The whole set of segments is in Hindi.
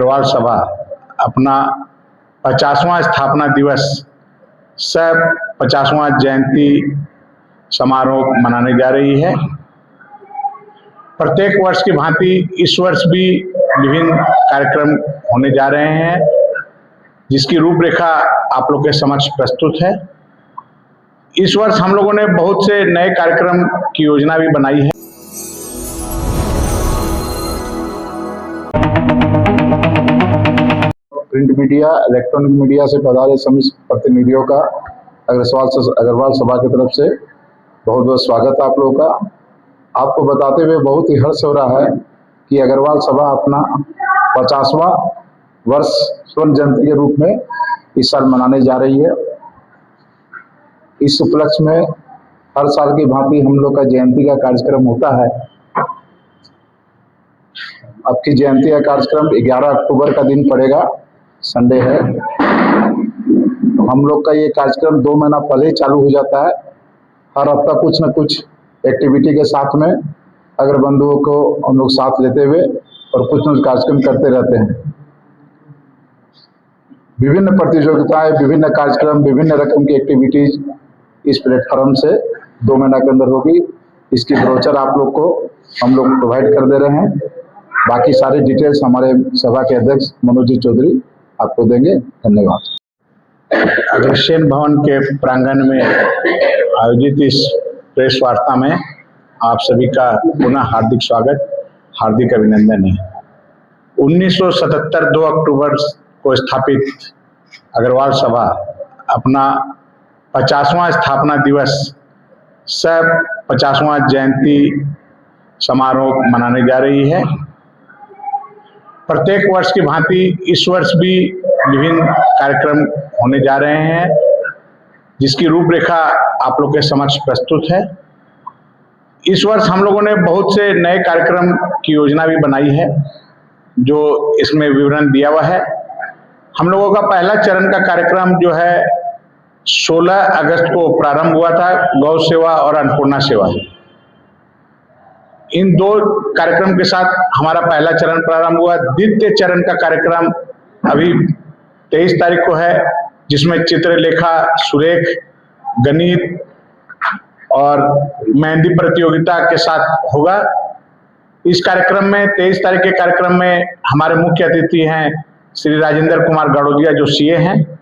अग्रवाल सभा अपना 50वां स्थापना दिवस सह 50वां जयंती समारोह मनाने जा रही है। प्रत्येक वर्ष की भांति इस वर्ष भी विभिन्न कार्यक्रम होने जा रहे हैं, जिसकी रूपरेखा आप लोग के समक्ष प्रस्तुत है। इस वर्ष हम लोगों ने बहुत से नए कार्यक्रम की योजना भी बनाई है। प्रिंट मीडिया, इलेक्ट्रॉनिक मीडिया से पधारे सभी प्रतिनिधियों का अग्रवाल सभा की तरफ से बहुत बहुत स्वागत है आप लोगों का। आपको बताते हुए बहुत ही हर्ष हो रहा है कि अग्रवाल सभा अपना 50वां वर्ष स्वर्ण जयंती के रूप में इस साल मनाने जा रही है। इस उपलक्ष्य में हर साल की भांति हम लोग का जयंती का कार्यक्रम होता है। अब की जयंती का कार्यक्रम 11 अक्टूबर का दिन पड़ेगा, संडे है। हम लोग का ये कार्यक्रम 2 महीना पहले ही चालू हो जाता है। हर हफ्ता कुछ न कुछ एक्टिविटी के साथ में अगर बंधुओं को हम लोग साथ लेते हुए और कुछ न कुछ कार्यक्रम करते रहते हैं। विभिन्न प्रतियोगिताएं, विभिन्न कार्यक्रम, विभिन्न रकम की एक्टिविटीज इस प्लेटफॉर्म से 2 महीना के अंदर होगी। इसकी ब्रोचर आप लोग को हम लोग प्रोवाइड कर दे रहे हैं। बाकी सारी डिटेल्स हमारे सभा के अध्यक्ष मनोज जी चौधरी आपको देंगे। धन्यवाद। अग्रसेन भवन के प्रांगण में आयोजित इस प्रेस वार्ता में आप सभी का पुनः हार्दिक स्वागत, हार्दिक अभिनंदन है। 1977 2 अक्टूबर को स्थापित अग्रवाल सभा अपना 50वां स्थापना दिवस सह 50वां जयंती समारोह मनाने जा रही है। प्रत्येक वर्ष की भांति इस वर्ष भी विभिन्न कार्यक्रम होने जा रहे हैं, जिसकी रूपरेखा आप लोग के समक्ष प्रस्तुत है। इस वर्ष हम लोगों ने बहुत से नए कार्यक्रम की योजना भी बनाई है, जो इसमें विवरण दिया हुआ है। हम लोगों का पहला चरण का कार्यक्रम जो है 16 अगस्त को प्रारंभ हुआ था, गौ सेवा और अन्नपूर्णा सेवा। इन 2 कार्यक्रम के साथ हमारा पहला चरण प्रारंभ हुआ। द्वितीय चरण का कार्यक्रम अभी 23 तारीख को है, जिसमें चित्रलेखा, सुरेख, गणित और मेहंदी प्रतियोगिता के साथ होगा। इस कार्यक्रम में 23 तारीख के कार्यक्रम में हमारे मुख्य अतिथि हैं श्री राजेंद्र कुमार गाड़ोदिया, जो सीए हैं।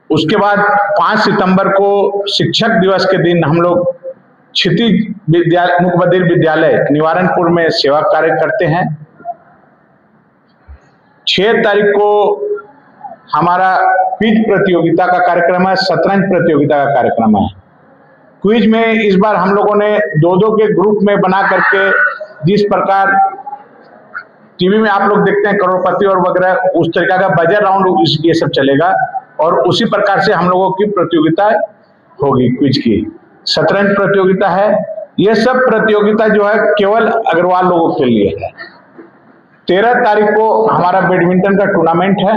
उसके बाद 5 सितंबर को शिक्षक दिवस के दिन हम लोग क्षितिज मुख्य बधिर विद्यालय निवारणपुर में सेवा कार्य करते हैं। 6 तारीख को हमारा क्विज प्रतियोगिता का कार्यक्रम है, शतरंज प्रतियोगिता का कार्यक्रम है। क्विज में इस बार हम लोगों ने 2-2 के ग्रुप में बना करके, जिस प्रकार टीवी में आप लोग देखते हैं करोड़पति और वगैरह, उस तरीका का बजर राउंड ये सब चलेगा और उसी प्रकार से हम लोगों की प्रतियोगिता होगी। क्विज की शतरंज प्रतियोगिता है। ये सब प्रतियोगिता जो है केवल अग्रवाल लोगों के लिए है। 13 तारीख को हमारा बैडमिंटन का टूर्नामेंट है।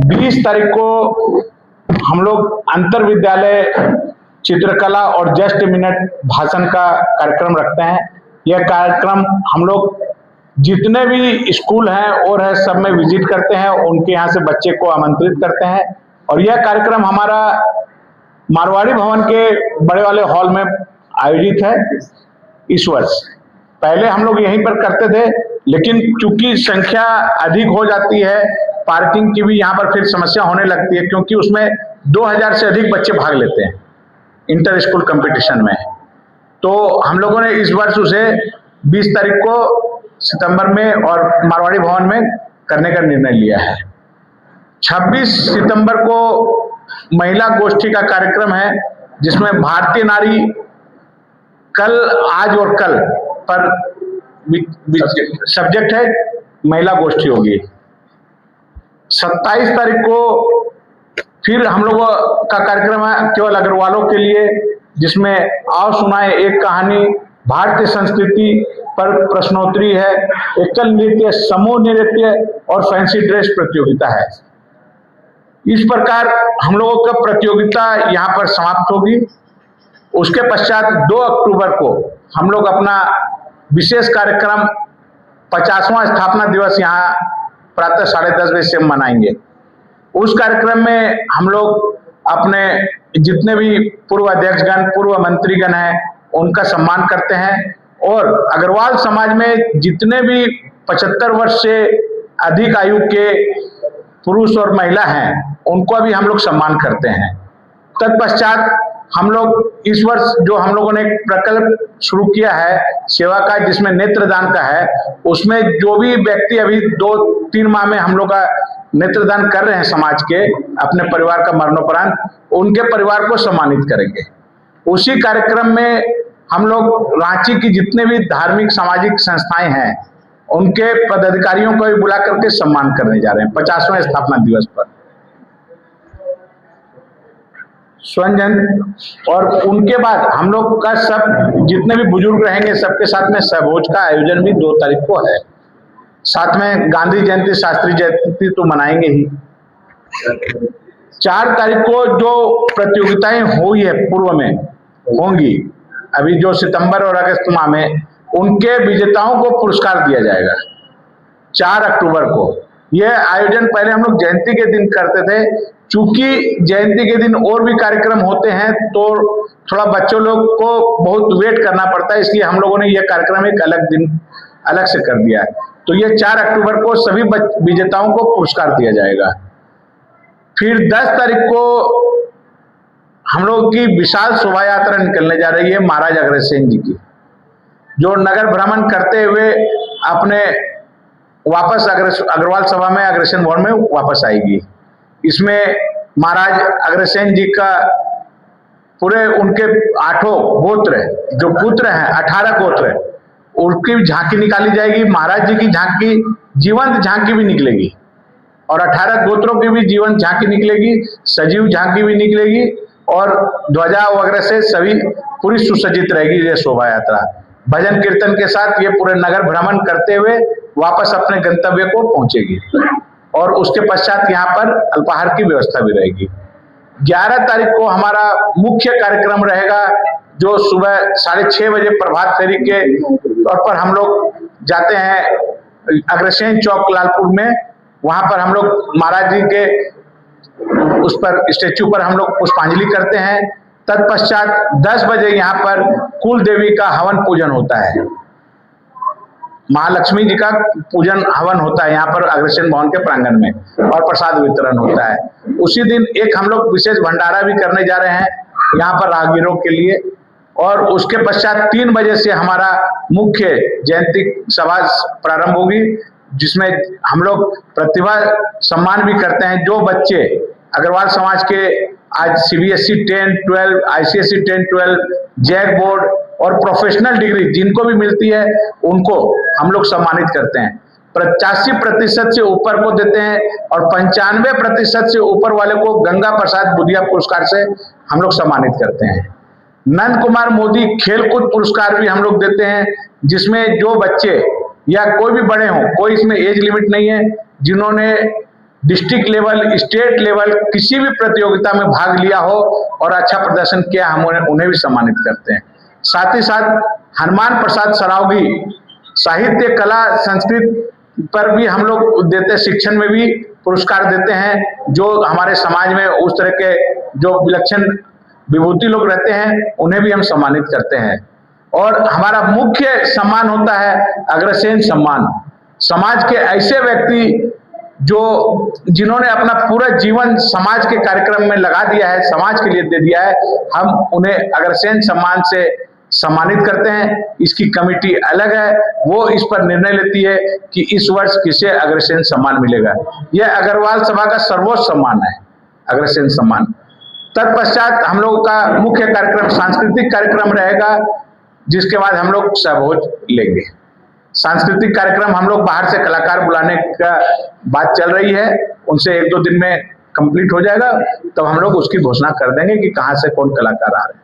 20 तारीख को हम लोग अंतर विद्यालय चित्रकला और जस्ट मिनट भाषण का कार्यक्रम रखते हैं। यह कार्यक्रम हम लोग जितने भी स्कूल हैं और है सब में विजिट करते हैं, उनके यहाँ से बच्चे को आमंत्रित करते हैं। और यह कार्यक्रम हमारा मारवाड़ी भवन के बड़े वाले हॉल में आयोजित है इस वर्ष। पहले हम लोग यहीं पर करते थे, लेकिन चूंकि संख्या अधिक हो जाती है, पार्किंग की भी यहाँ पर फिर समस्या होने लगती है, क्योंकि उसमें 2000 से अधिक बच्चे भाग लेते हैं इंटर स्कूल कंपटीशन में। तो हम लोगों ने इस वर्ष उसे 20 तारीख को सितंबर में और मारवाड़ी भवन में करने का निर्णय लिया है। 26 सितंबर को महिला गोष्ठी का कार्यक्रम है, जिसमें भारतीय नारी कल, आज और कल पर सब्जेक्ट है, महिला गोष्ठी होगी। 27 तारीख को फिर हम लोगों का कार्यक्रम है केवल अग्रवालों के लिए, जिसमें आओ सुनाए एक कहानी, भारतीय संस्कृति पर प्रश्नोत्तरी है, एकल नृत्य, समूह नृत्य और फैंसी ड्रेस प्रतियोगिता है। इस प्रकार हम लोगों का प्रतियोगिता यहाँ पर समाप्त होगी। उसके पश्चात 2 अक्टूबर को हम लोग अपना विशेष कार्यक्रम 50वां स्थापना दिवस यहाँ प्रातः 10:30 बजे से मनाएंगे। उस कार्यक्रम में हम लोग अपने जितने भी पूर्व अध्यक्षगण, पूर्व मंत्रीगण हैं, उनका सम्मान करते हैं और अग्रवाल समाज में जितने भी 75 वर्ष से अधिक आयु के पुरुष और महिला हैं, उनको भी हम लोग सम्मान करते हैं। तत्पश्चात हम लोग इस वर्ष जो हम लोगों ने एक प्रकल्प शुरू किया है सेवा का, जिसमें नेत्रदान का है, उसमें जो भी व्यक्ति अभी 2-3 माह में हम लोग का नेत्रदान कर रहे हैं समाज के अपने परिवार का मरणोपरांत, उनके परिवार को सम्मानित करेंगे। उसी कार्यक्रम में हम लोग रांची की जितने भी धार्मिक सामाजिक संस्थाएं हैं, उनके पदाधिकारियों को भी बुला करके सम्मान करने जा रहे हैं 50वें स्थापना दिवस पर। स्वर्ण जयंती और उनके बाद हम लोग का सब जितने भी बुजुर्ग रहेंगे सबके साथ में सहभोज का आयोजन भी 2 तारीख को है। साथ में गांधी जयंती, शास्त्री जयंती तो मनाएंगे ही। 4 तारीख को जो प्रतियोगिताएं हुई है पूर्व में होंगी, अभी जो सितंबर और अगस्त माह में, उनके विजेताओं को पुरस्कार दिया जाएगा 4 अक्टूबर को। यह आयोजन पहले हम लोग जयंती के दिन करते थे, चूंकि जयंती के दिन और भी कार्यक्रम होते हैं तो थोड़ा बच्चों लोग को बहुत वेट करना पड़ता है, इसलिए हम लोगों ने यह कार्यक्रम एक अलग दिन अलग से कर दिया है। तो यह 4 अक्टूबर को सभी विजेताओं को पुरस्कार दिया जाएगा। फिर 10 तारीख को हम लोग की विशाल शोभा यात्रा निकलने जा रही है महाराज अग्रसेन जी की, जो नगर भ्रमण करते हुए अपने वापस अग्रवाल सभा में अग्रसेन भवन में वापस आएगी। इसमें महाराज अग्रसेन जी का पूरे उनके 8 गोत्र जो पुत्र हैं, 18 गोत्र, उनकी झांकी निकाली जाएगी। महाराज जी की झांकी, जीवंत झांकी भी निकलेगी और 18 गोत्रों की भी जीवंत झांकी निकलेगी, सजीव झांकी भी निकलेगी और ध्वजा वगैरह से सभी पूरी सुसज्जित रहेगी ये शोभा यात्रा। भजन कीर्तन के साथ ये पूरे नगर भ्रमण करते हुए वापस अपने गंतव्य को पहुंचेगी और उसके पश्चात यहाँ पर अल्पाहार की व्यवस्था भी रहेगी। 11 तारीख को हमारा मुख्य कार्यक्रम रहेगा, जो सुबह 6:30 बजे प्रभात फेरी के तौर पर हम लोग जाते हैं अग्रसेन चौक लालपुर में। वहां पर हम लोग महाराज जी के उस पर स्टेच्यू पर हम लोग पुष्पांजलि करते हैं। तत्पश्चात 10 बजे यहाँ पर कुल देवी का हवन पूजन होता है, महालक्ष्मी जी का पूजन हवन होता है यहाँ पर अग्रसेन भवन के प्रांगण में और प्रसाद वितरण होता है। उसी दिन एक हम लोग विशेष भंडारा भी करने जा रहे हैं यहाँ पर राहगीरों के लिए और उसके पश्चात 3 बजे से हमारा मुख्य जयंती सभा प्रारंभ होगी, जिसमें हम लोग प्रतिभा सम्मान भी करते हैं। जो बच्चे अग्रवाल समाज के आज CBSE 10, 12, ICSE 10, 12, जैक बोर्ड और प्रोफेशनल डिग्री जिनको भी मिलती है, उनको हम लोग सम्मानित करते हैं। 85% से ऊपर को देते हैं और 95% से ऊपर वाले को गंगा प्रसाद बुधिया पुरस्कार से हम लोग सम्मानित करते हैं। नंद कुमार मोदी खेलकूद पुरस्कार भी हम लोग देते हैं, जिसमें जो बच्चे या कोई भी बड़े हों, कोई इसमें एज लिमिट नहीं है, जिन्होंने डिस्ट्रिक्ट लेवल, स्टेट लेवल किसी भी प्रतियोगिता में भाग लिया हो और अच्छा प्रदर्शन किया, हम उन्हें भी सम्मानित करते हैं। साथ ही साथ हनुमान प्रसाद सरावगी साहित्य, कला, संस्कृत पर भी हम लोग देते, शिक्षण में भी पुरस्कार देते हैं। जो हमारे समाज में उस तरह के जो विलक्षण विभूति लोग रहते हैं, उन्हें भी हम सम्मानित करते हैं। और हमारा मुख्य सम्मान होता है अग्रसेन सम्मान। समाज के ऐसे व्यक्ति जो जिन्होंने अपना पूरा जीवन समाज के कार्यक्रम में लगा दिया है, समाज के लिए दे दिया है, हम उन्हें अग्रसेन सम्मान से सम्मानित करते हैं। इसकी कमेटी अलग है, वो इस पर निर्णय लेती है कि इस वर्ष किसे अग्रसेन सम्मान मिलेगा। यह अग्रवाल सभा का सर्वोच्च सम्मान है, अग्रसेन सम्मान। तत्पश्चात हम लोगों का मुख्य कार्यक्रम सांस्कृतिक कार्यक्रम रहेगा, जिसके बाद हम लोग सहभोज लेंगे। सांस्कृतिक कार्यक्रम हम लोग बाहर से कलाकार बुलाने का बात चल रही है, उनसे 1-2 दिन में कंप्लीट हो जाएगा, तब हम लोग उसकी घोषणा कर देंगे कि कहाँ से कौन कलाकार आ रहे हैं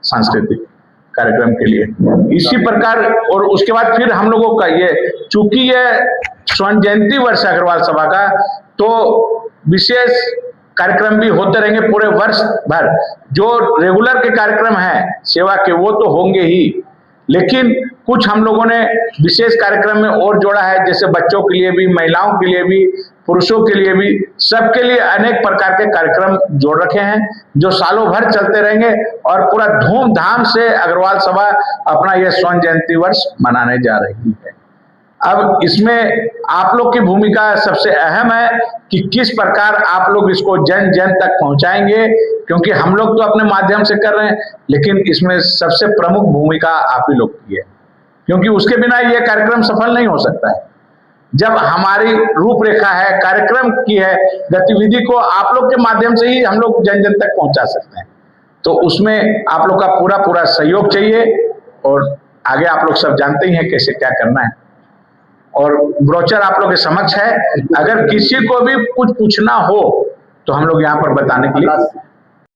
सांस्कृतिक कार्यक्रम के लिए। इसी प्रकार और उसके बाद फिर हम लोगों का ये, चूंकि ये स्वर्ण जयंती वर्ष अग्रवाल सभा का, तो विशेष कार्यक्रम भी होते रहेंगे पूरे वर्ष भर। जो रेगुलर के कार्यक्रम हैं सेवा के वो तो होंगे ही, लेकिन कुछ हम लोगों ने विशेष कार्यक्रम में और जोड़ा है, जैसे बच्चों के लिए भी, महिलाओं के लिए भी, पुरुषों के लिए भी, सबके लिए अनेक प्रकार के कार्यक्रम जोड़ रखे हैं जो सालों भर चलते रहेंगे और पूरा धूमधाम से अग्रवाल सभा अपना यह स्वर्ण जयंती वर्ष मनाने जा रही है। अब इसमें आप लोग की भूमिका सबसे अहम है कि किस प्रकार आप लोग इसको जन जन तक पहुंचाएंगे, क्योंकि हम लोग तो अपने माध्यम से कर रहे हैं, लेकिन इसमें सबसे प्रमुख भूमिका आप ही लोग की है, क्योंकि उसके बिना यह कार्यक्रम सफल नहीं हो सकता है। जब हमारी रूपरेखा है, कार्यक्रम की है, गतिविधि को आप लोग के माध्यम से ही हम लोग जन जन तक पहुंचा सकते हैं, तो उसमें आप लोग का पूरा पूरा सहयोग चाहिए। और आगे आप लोग सब जानते ही हैं कैसे क्या करना है, और ब्रोचर आप लोग के समक्ष है। अगर किसी को भी कुछ पूछना हो तो हम लोग यहाँ पर बताने के लिए